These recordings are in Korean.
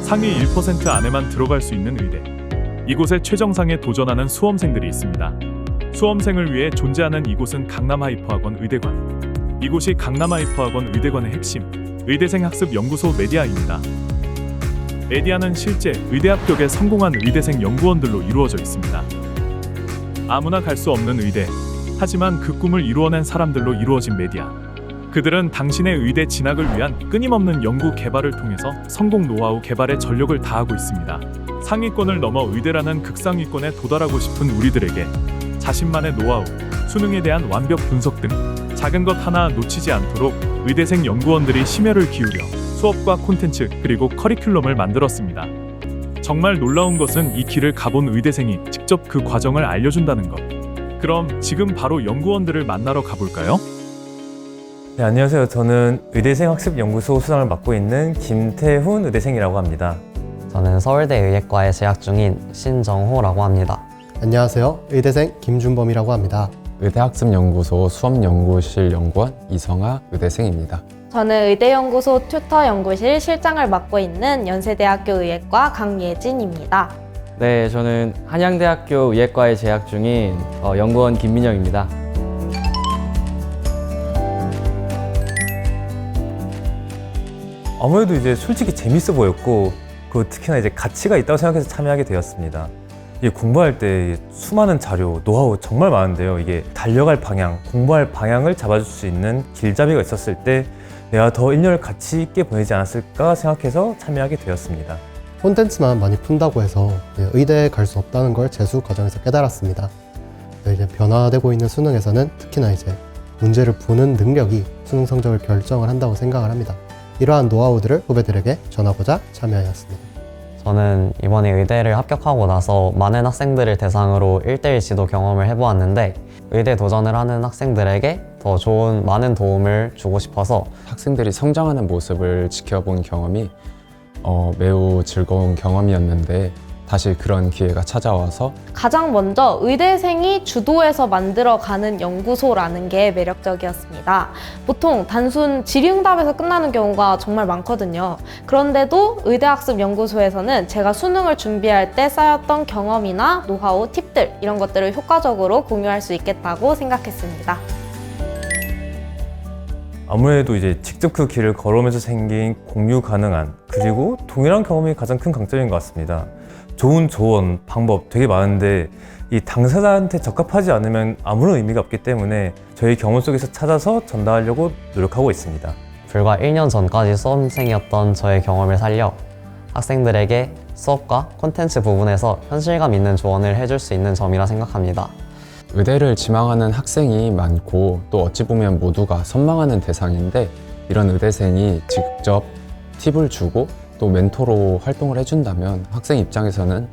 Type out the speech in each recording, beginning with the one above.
상위 1% 안에만 들어갈 수 있는 의대. 이곳에 최정상에 도전하는 수험생들이 있습니다. 수험생을 위해 존재하는 이곳은 강남하이퍼학원 의대관. 이곳이 강남하이퍼학원 의대관의 핵심, 의대생 학습 연구소 메디아입니다. 메디아는 실제 의대 합격에 성공한 의대생 연구원들로 이루어져 있습니다. 아무나 갈 수 없는 의대, 하지만 그 꿈을 이루어낸 사람들로 이루어진 메디아. 그들은 당신의 의대 진학을 위한 끊임없는 연구 개발을 통해서 성공 노하우 개발에 전력을 다하고 있습니다. 상위권을 넘어 의대라는 극상위권에 도달하고 싶은 우리들에게 자신만의 노하우, 수능에 대한 완벽 분석 등 작은 것 하나 놓치지 않도록 의대생 연구원들이 심혈을 기울여 수업과 콘텐츠 그리고 커리큘럼을 만들었습니다. 정말 놀라운 것은 이 길을 가본 의대생이 직접 그 과정을 알려준다는 것. 그럼 지금 바로 연구원들을 만나러 가볼까요? 네, 안녕하세요. 저는 의대생 학습연구소 수장을 맡고 있는 김태훈 의대생이라고 합니다. 저는 서울대 의예과에 재학 중인 신정호라고 합니다. 안녕하세요. 의대생 김준범이라고 합니다. 의대학습연구소 수업연구실 연구원 이성아 의대생입니다. 저는 의대연구소 튜터 연구실 실장을 맡고 있는 연세대학교 의예과 강예진입니다. 네, 저는 한양대학교 의예과에 재학 중인 연구원 김민영입니다. 아무래도 이제 솔직히 재밌어 보였고, 특히나 이제 가치가 있다고 생각해서 참여하게 되었습니다. 이게 공부할 때 수많은 자료, 노하우 정말 많은데요. 이게 달려갈 방향, 공부할 방향을 잡아줄 수 있는 길잡이가 있었을 때 내가 더 1년을 가치 있게 보내지 않았을까 생각해서 참여하게 되었습니다. 콘텐츠만 많이 푼다고 해서 의대에 갈 수 없다는 걸 재수 과정에서 깨달았습니다. 이제 변화되고 있는 수능에서는 특히나 이제 문제를 보는 능력이 수능 성적을 결정을 한다고 생각을 합니다. 이러한 노하우들을 후배들에게 전하고자 참여하였습니다. 저는 이번에 의대를 합격하고 나서 많은 학생들을 대상으로 1대1 지도 경험을 해보았는데 의대 도전을 하는 학생들에게 더 좋은 많은 도움을 주고 싶어서 학생들이 성장하는 모습을 지켜본 경험이 매우 즐거운 경험이었는데 다시 그런 기회가 찾아와서 가장 먼저 의대생이 주도해서 만들어가는 연구소라는 게 매력적이었습니다. 보통 단순 질의응답에서 끝나는 경우가 정말 많거든요. 그런데도 의대학습연구소에서는 제가 수능을 준비할 때 쌓였던 경험이나 노하우, 팁들 이런 것들을 효과적으로 공유할 수 있겠다고 생각했습니다. 아무래도 이제 직접 그 길을 걸으면서 생긴 공유 가능한, 그리고 동일한 경험이 가장 큰 강점인 것 같습니다. 좋은 조언, 방법 되게 많은데 이 당사자한테 적합하지 않으면 아무런 의미가 없기 때문에 저희 경험 속에서 찾아서 전달하려고 노력하고 있습니다. 불과 1년 전까지 수험생이었던 저의 경험을 살려 학생들에게 수업과 콘텐츠 부분에서 현실감 있는 조언을 해줄 수 있는 점이라 생각합니다. 의대를 지망하는 학생이 많고 또 어찌 보면 모두가 선망하는 대상인데 이런 의대생이 직접 팁을 주고 또 멘토로 활동을 해준다면 학생 입장에서는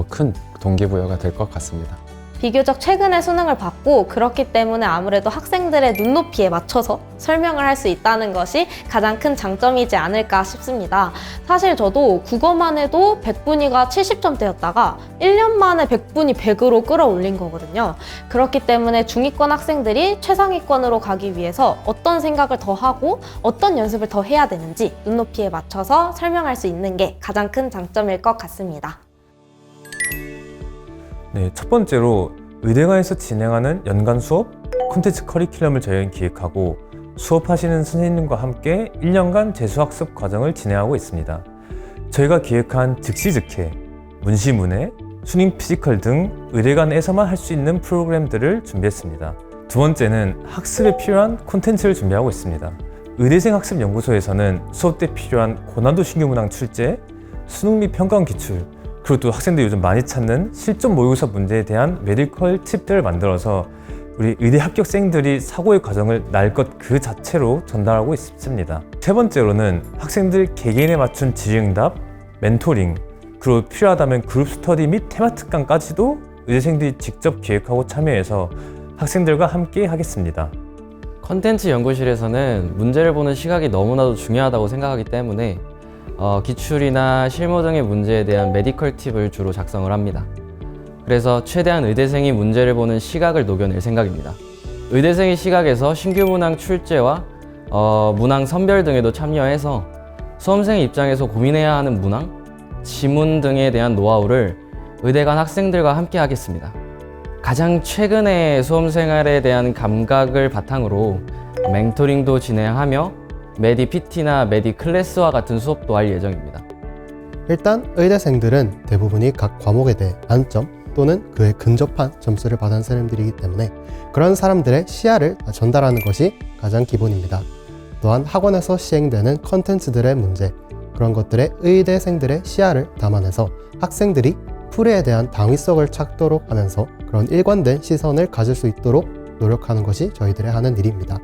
큰 동기부여가 될 것 같습니다. 비교적 최근에 수능을 봤고 그렇기 때문에 아무래도 학생들의 눈높이에 맞춰서 설명을 할 수 있다는 것이 가장 큰 장점이지 않을까 싶습니다. 사실 저도 국어만 해도 100분위가 70점대였다가 1년 만에 100분위 100으로 끌어올린 거거든요. 그렇기 때문에 중위권 학생들이 최상위권으로 가기 위해서 어떤 생각을 더 하고 어떤 연습을 더 해야 되는지 눈높이에 맞춰서 설명할 수 있는 게 가장 큰 장점일 것 같습니다. 네, 첫 번째로 의대관에서 진행하는 연간 수업, 콘텐츠 커리큘럼을 저희는 기획하고 수업하시는 선생님과 함께 1년간 재수학습 과정을 진행하고 있습니다. 저희가 기획한 즉시즉해, 문시문해, 수능 피지컬 등 의대관에서만 할 수 있는 프로그램들을 준비했습니다. 두 번째는 학습에 필요한 콘텐츠를 준비하고 있습니다. 의대생 학습연구소에서는 수업 때 필요한 고난도 신규문항 출제, 수능 및 평가원 기출, 그리고 또 학생들이 요즘 많이 찾는 실전 모의고사 문제에 대한 메디컬 팁들을 만들어서 우리 의대 합격생들이 사고의 과정을 날 것 그 자체로 전달하고 있습니다. 세 번째로는 학생들 개개인에 맞춘 질의응답, 멘토링, 그리고 필요하다면 그룹 스터디 및 테마 특강까지도 의대생들이 직접 기획하고 참여해서 학생들과 함께 하겠습니다. 컨텐츠 연구실에서는 문제를 보는 시각이 너무나도 중요하다고 생각하기 때문에 기출이나 실무 등의 문제에 대한 메디컬 팁을 주로 작성을 합니다. 그래서 최대한 의대생이 문제를 보는 시각을 녹여낼 생각입니다. 의대생의 시각에서 신규 문항 출제와 문항 선별 등에도 참여해서 수험생의 입장에서 고민해야 하는 문항, 지문 등에 대한 노하우를 의대관 학생들과 함께 하겠습니다. 가장 최근에 수험생활에 대한 감각을 바탕으로 멘토링도 진행하며 메디 PT나 메디 클래스와 같은 수업도 할 예정입니다. 일단 의대생들은 대부분이 각 과목에 대해 만점 또는 그에 근접한 점수를 받은 사람들이기 때문에 그런 사람들의 시야를 전달하는 것이 가장 기본입니다. 또한 학원에서 시행되는 컨텐츠들의 문제, 그런 것들에 의대생들의 시야를 담아내서 학생들이 풀이에 대한 당위성을 찾도록 하면서 그런 일관된 시선을 가질 수 있도록 노력하는 것이 저희들의 하는 일입니다.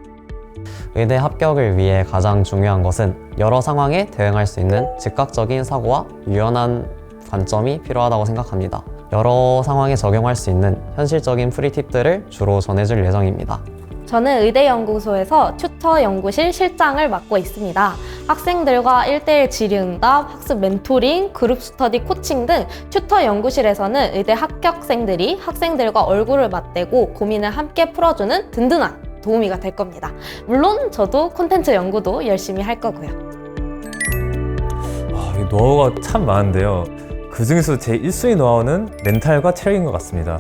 의대 합격을 위해 가장 중요한 것은 여러 상황에 대응할 수 있는 즉각적인 사고와 유연한 관점이 필요하다고 생각합니다. 여러 상황에 적용할 수 있는 현실적인 풀이 팁들을 주로 전해줄 예정입니다. 저는 의대연구소에서 튜터 연구실 실장을 맡고 있습니다. 학생들과 1대1 질의응답, 학습 멘토링, 그룹 스터디 코칭 등 튜터 연구실에서는 의대 합격생들이 학생들과 얼굴을 맞대고 고민을 함께 풀어주는 든든한 도우미가 될 겁니다. 물론 저도 콘텐츠 연구도 열심히 할 거고요. 이 노하우가 참 많은데요. 그 중에서 제 1순위 노하우는 멘탈과 체력인 것 같습니다.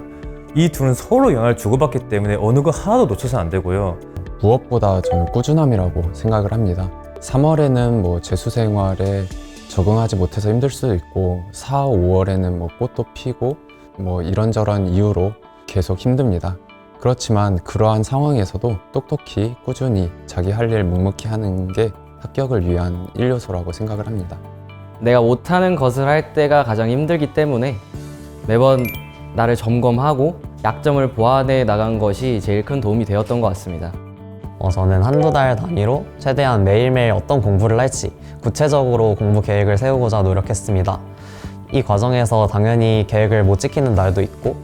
이 둘은 서로 영향을 주고받기 때문에 어느 거 하나도 놓쳐서는 안 되고요. 무엇보다 저는 꾸준함이라고 생각을 합니다. 3월에는 뭐 재수 생활에 적응하지 못해서 힘들 수도 있고 4, 5월에는 뭐 꽃도 피고 뭐 이런저런 이유로 계속 힘듭니다. 그렇지만 그러한 상황에서도 똑똑히 꾸준히 자기 할 일 묵묵히 하는 게 합격을 위한 1요소라고 생각을 합니다. 내가 못하는 것을 할 때가 가장 힘들기 때문에 매번 나를 점검하고 약점을 보완해 나간 것이 제일 큰 도움이 되었던 것 같습니다. 저는 한두 달 단위로 최대한 매일매일 어떤 공부를 할지 구체적으로 공부 계획을 세우고자 노력했습니다. 이 과정에서 당연히 계획을 못 지키는 날도 있고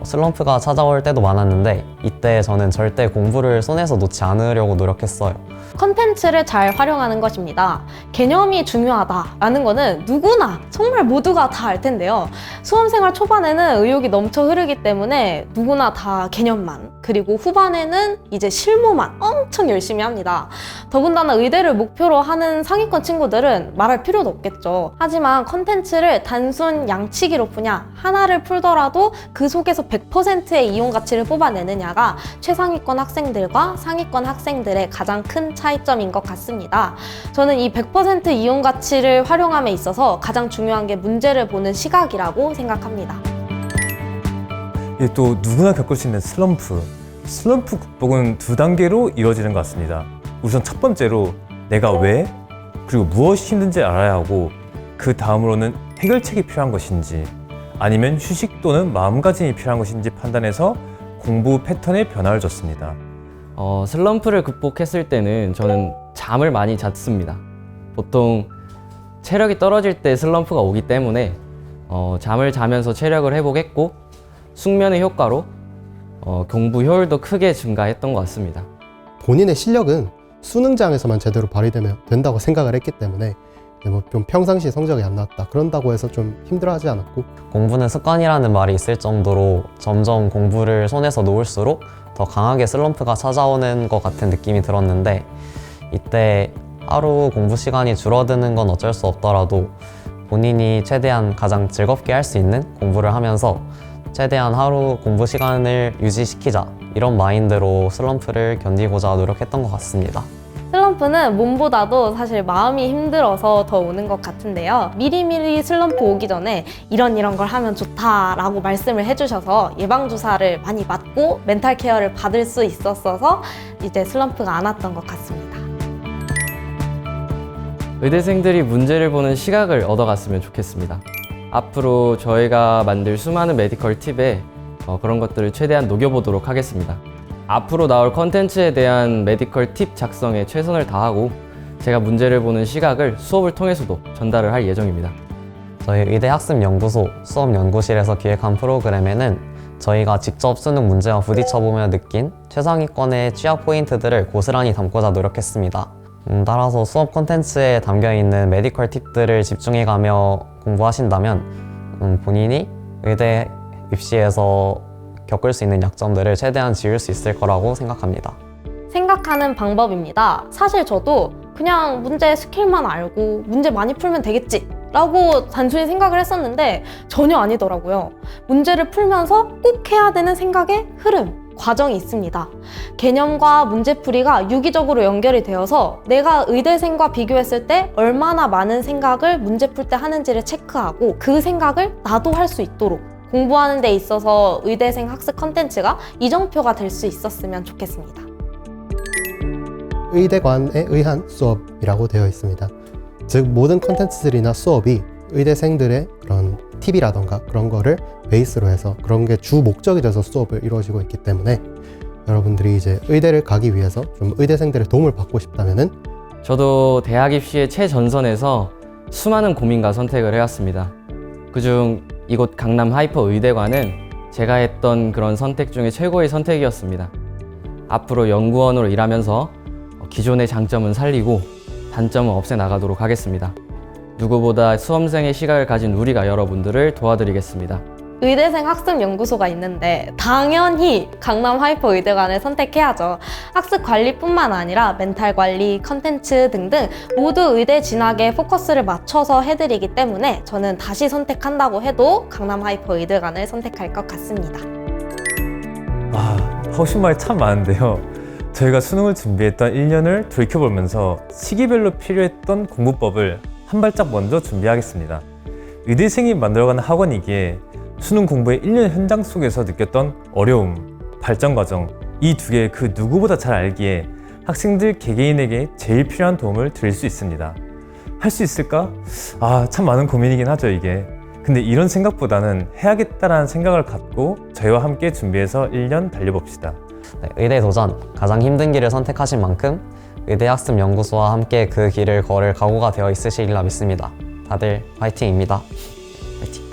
슬럼프가 찾아올 때도 많았는데 이때 저는 절대 공부를 손에서 놓지 않으려고 노력했어요. 컨텐츠를 잘 활용하는 것입니다. 개념이 중요하다라는 거는 누구나 정말 모두가 다 알 텐데요. 수험생활 초반에는 의욕이 넘쳐 흐르기 때문에 누구나 다 개념만, 그리고 후반에는 이제 실무만 엄청 열심히 합니다. 더군다나 의대를 목표로 하는 상위권 친구들은 말할 필요도 없겠죠. 하지만 컨텐츠를 단순 양치기로 푸냐, 하나를 풀더라도 그 속에서 100%의 이용 가치를 뽑아내느냐가 최상위권 학생들과 상위권 학생들의 가장 큰 차이점인 것 같습니다. 저는 이 100% 이용 가치를 활용함에 있어서 가장 중요한 게 문제를 보는 시각이라고 생각합니다. 또 누구나 겪을 수 있는 슬럼프 극복은 두 단계로 이루어지는 것 같습니다. 우선 첫 번째로 내가 왜 그리고 무엇이 힘든지 알아야 하고, 그 다음으로는 해결책이 필요한 것인지 아니면 휴식 또는 마음가짐이 필요한 것인지 판단해서 공부 패턴의 변화를 줬습니다. 슬럼프를 극복했을 때는 저는 잠을 많이 잤습니다. 보통 체력이 떨어질 때 슬럼프가 오기 때문에 잠을 자면서 체력을 회복했고, 숙면의 효과로 공부 효율도 크게 증가했던 것 같습니다. 본인의 실력은 수능장에서만 제대로 발휘되면 된다고 생각을 했기 때문에 뭐 좀 평상시 성적이 안 나왔다 그런다고 해서 좀 힘들어하지 않았고, 공부는 습관이라는 말이 있을 정도로 점점 공부를 손에서 놓을수록 더 강하게 슬럼프가 찾아오는 것 같은 느낌이 들었는데, 이때 하루 공부 시간이 줄어드는 건 어쩔 수 없더라도 본인이 최대한 가장 즐겁게 할 수 있는 공부를 하면서 최대한 하루 공부 시간을 유지시키자, 이런 마인드로 슬럼프를 견디고자 노력했던 것 같습니다. 슬럼프는 몸보다도 사실 마음이 힘들어서 더 오는 것 같은데요. 미리미리 슬럼프 오기 전에 이런 걸 하면 좋다라고 말씀을 해주셔서 예방주사를 많이 맞고 멘탈 케어를 받을 수 있었어서 이제 슬럼프가 안 왔던 것 같습니다. 의대생들이 문제를 보는 시각을 얻어갔으면 좋겠습니다. 앞으로 저희가 만들 수많은 메디컬 팁에 그런 것들을 최대한 녹여보도록 하겠습니다. 앞으로 나올 컨텐츠에 대한 메디컬 팁 작성에 최선을 다하고 제가 문제를 보는 시각을 수업을 통해서도 전달을 할 예정입니다. 저희 의대학습연구소 수업연구실에서 기획한 프로그램에는 저희가 직접 수능 문제와 부딪혀보며 느낀 최상위권의 취약 포인트들을 고스란히 담고자 노력했습니다. 따라서 수업 콘텐츠에 담겨있는 메디컬 팁들을 집중해가며 공부하신다면 본인이 의대 입시에서 겪을 수 있는 약점들을 최대한 지울 수 있을 거라고 생각합니다. 생각하는 방법입니다. 사실 저도 그냥 문제 스킬만 알고 문제 많이 풀면 되겠지 라고 단순히 생각을 했었는데 전혀 아니더라고요. 문제를 풀면서 꼭 해야 되는 생각의 흐름, 과정이 있습니다. 개념과 문제풀이가 유기적으로 연결이 되어서 내가 의대생과 비교했을 때 얼마나 많은 생각을 문제 풀 때 하는지를 체크하고 그 생각을 나도 할 수 있도록 공부하는 데 있어서 의대생 학습 컨텐츠가 이정표가 될 수 있었으면 좋겠습니다. 의대관에 의한 수업이라고 되어 있습니다. 즉 모든 컨텐츠들이나 수업이 의대생들의 그런 팁이라던가 그런 거를 베이스로 해서 그런 게 주 목적이 돼서 수업을 이루어지고 있기 때문에 여러분들이 이제 의대를 가기 위해서 좀 의대생들의 도움을 받고 싶다면은 저도 대학 입시의 최전선에서 수많은 고민과 선택을 해왔습니다. 그중 이곳 강남 하이퍼 의대관은 제가 했던 그런 선택 중에 최고의 선택이었습니다. 앞으로 연구원으로 일하면서 기존의 장점은 살리고 단점은 없애 나가도록 하겠습니다. 누구보다 수험생의 시각을 가진 우리가 여러분들을 도와드리겠습니다. 의대생 학습연구소가 있는데 당연히 강남 하이퍼 의대관을 선택해야죠. 학습 관리뿐만 아니라 멘탈 관리, 컨텐츠 등등 모두 의대 진학에 포커스를 맞춰서 해드리기 때문에 저는 다시 선택한다고 해도 강남 하이퍼 의대관을 선택할 것 같습니다. 하고 싶은 말이 참 많은데요. 저희가 수능을 준비했던 1년을 돌이켜보면서 시기별로 필요했던 공부법을 한 발짝 먼저 준비하겠습니다. 의대생이 만들어가는 학원이기에 수능 공부의 1년 현장 속에서 느꼈던 어려움, 발전 과정, 이 두 개 그 누구보다 잘 알기에 학생들 개개인에게 제일 필요한 도움을 드릴 수 있습니다. 할 수 있을까? 참 많은 고민이긴 하죠, 이게. 근데 이런 생각보다는 해야겠다라는 생각을 갖고 저희와 함께 준비해서 1년 달려봅시다. 네, 의대 도전, 가장 힘든 길을 선택하신 만큼 의대학습연구소와 함께 그 길을 걸을 각오가 되어 있으시리라 믿습니다. 다들 화이팅입니다. 화이팅!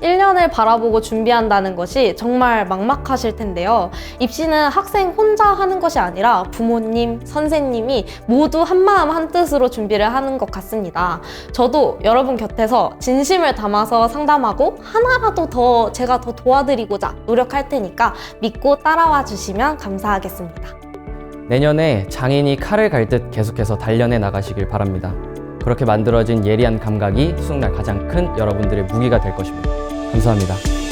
1년을 바라보고 준비한다는 것이 정말 막막하실 텐데요. 입시는 학생 혼자 하는 것이 아니라 부모님, 선생님이 모두 한마음 한뜻으로 준비를 하는 것 같습니다. 저도 여러분 곁에서 진심을 담아서 상담하고 하나라도 더 제가 더 도와드리고자 노력할 테니까 믿고 따라와 주시면 감사하겠습니다. 내년에 장인이 칼을 갈 듯 계속해서 단련해 나가시길 바랍니다. 그렇게 만들어진 예리한 감각이 수능날 가장 큰 여러분들의 무기가 될 것입니다. 감사합니다.